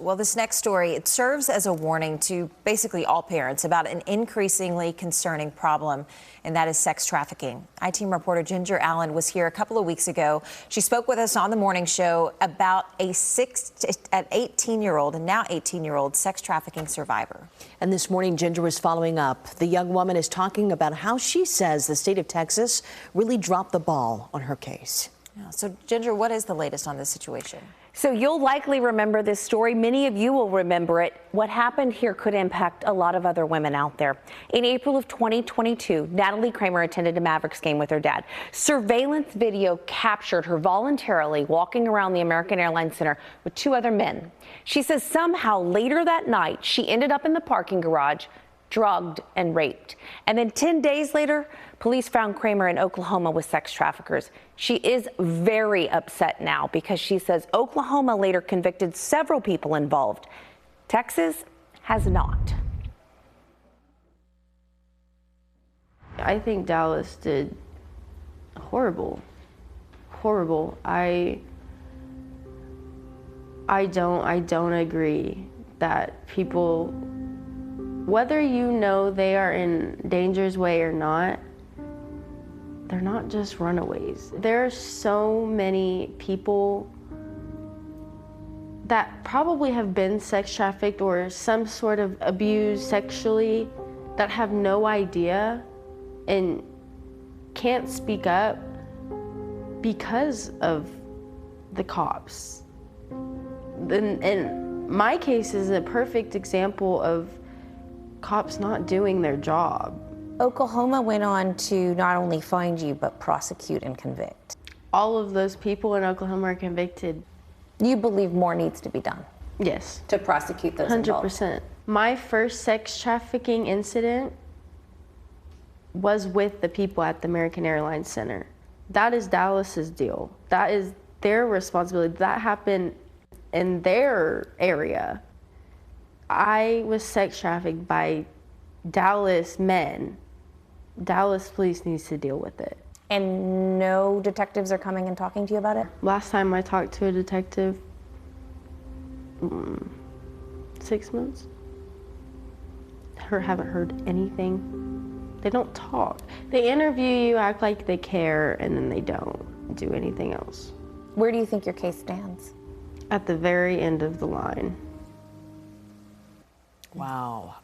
Well, this next story, it serves as a warning to basically all parents about an increasingly concerning problem, and that is sex trafficking. I-Team reporter Ginger Allen was here a couple of weeks ago. She spoke with us on the morning show about an 18-year-old and now 18-year-old sex trafficking survivor. And this morning, Ginger is following up. The young woman is talking about how she says the state of Texas really dropped the ball on her case. Yeah, so, Ginger, what is the latest on this situation? So you'll likely remember this story. Many of you will remember it. What happened here could impact a lot of other women out there. In April of 2022, Natalee Cramer attended a Mavericks game with her dad. Surveillance video captured her voluntarily walking around the American Airlines Center with two other men. She says somehow later that night, she ended up in the parking garage, drugged and raped. And then 10 days later, police found Cramer in Oklahoma with sex traffickers. She is very upset now because she says Oklahoma later convicted several people involved. Texas has not. I think Dallas did horrible. I don't agree that people, whether you know they are in danger's way or not, they're not just runaways. There are so many people that probably have been sex trafficked or some sort of abused sexually that have no idea and can't speak up because of the cops. And my case is a perfect example of cops not doing their job. Oklahoma went on to not only find you, but prosecute and convict. All of those people in Oklahoma are convicted. You believe more needs to be done? Yes. To prosecute those 100%. My first sex trafficking incident was with the people at the American Airlines Center. That is Dallas's deal. That is their responsibility. That happened in their area. I was sex trafficked by Dallas men. Dallas police needs to deal with it. And no detectives are coming and talking to you about it? Last time I talked to a detective, 6 months. Haven't heard anything. They don't talk. They interview you, act like they care, and then they don't do anything else. Where do you think your case stands? At the very end of the line. Wow.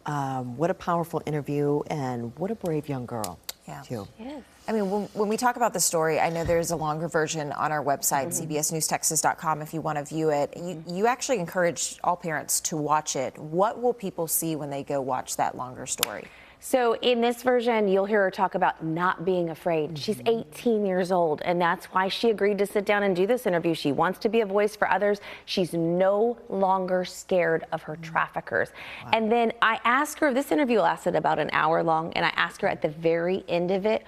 What a powerful interview, and what a brave young girl, Yeah. too. Yes. I mean, when we talk about the story, I know there's a longer version on our website, cbsnewstexas.com, if you want to view it. You actually encourage all parents to watch it. What will people see when they go watch that longer story? So in this version, you'll hear her talk about not being afraid. She's 18 years old, and that's why she agreed to sit down and do this interview. She wants to be a voice for others. She's no longer scared of her traffickers. Wow. And then I asked her, this interview lasted about an hour long, and I asked her at the very end of it,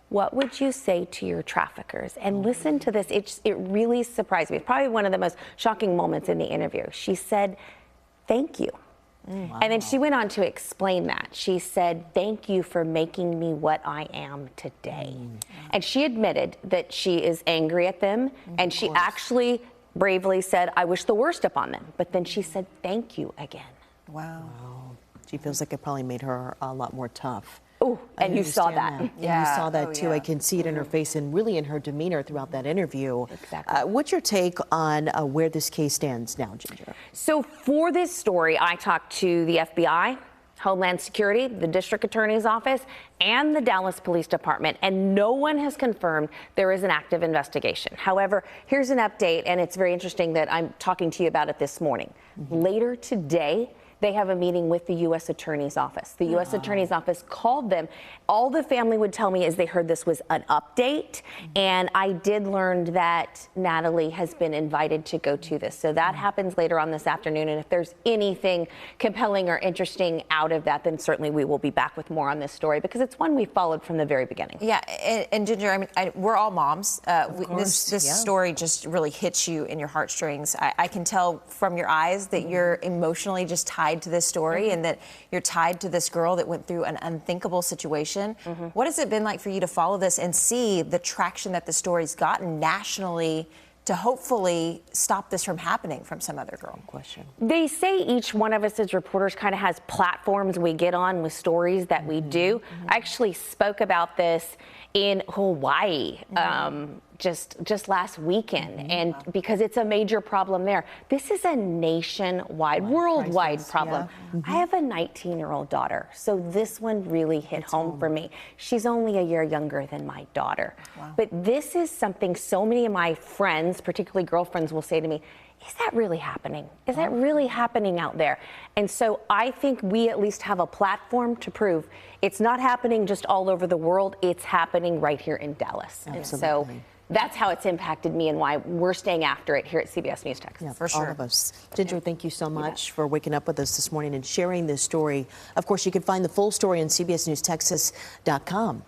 what would you say to your traffickers? And listen to this. It really surprised me. It's probably one of the most shocking moments in the interview. She said, thank you. Wow. And then she went on to explain that. She said, thank you for making me what I am today. And she admitted that she is angry at them. And she actually bravely said, I wish the worst upon them. But then she said, thank you again. Wow. She feels like it probably made her a lot more tough. Oh, and you saw that. Yeah, you saw that too. Yeah. I can see it in her face and really in her demeanor throughout that interview. Exactly. What's your take on where this case stands now, Ginger? So for this story, I talked to the FBI, Homeland Security, the District Attorney's Office, and the Dallas Police Department, and no one has confirmed there is an active investigation. However, here's an update, and it's very interesting that I'm talking to you about it this morning. Later today, they have a meeting with the U.S. Attorney's Office. The U.S. Attorney's Office called them. All the family would tell me is they heard this was an update, and I did learn that Natalee has been invited to go to this. So that happens later on this afternoon, and if there's anything compelling or interesting out of that, then certainly we will be back with more on this story, because it's one we followed from the very beginning. Yeah, and Ginger, I mean, we're all moms. This story just really hits you in your heartstrings. I can tell from your eyes that you're emotionally just tied to this story, and that you're tied to this girl that went through an unthinkable situation. What has it been like for you to follow this and see the traction that the story's gotten nationally to hopefully stop this from happening from some other girl? Question. They say each one of us as reporters kind of has platforms we get on with stories that we do. I actually spoke about this in Hawaii just last weekend, and because it's a major problem there. This is a nationwide, worldwide crisis, problem. I have a 19-year-old daughter, so this one really hit home for me. She's only a year younger than my daughter. But this is something so many of my friends, particularly girlfriends, will say to me, is that really happening? Is that really happening out there? And so I think we at least have a platform to prove it's not happening just all over the world. It's happening right here in Dallas. And so that's how it's impacted me and why we're staying after it here at CBS News Texas. Yeah, for sure. All of us. Ginger, thank you so much for waking up with us this morning and sharing this story. Of course, you can find the full story on CBSNewsTexas.com.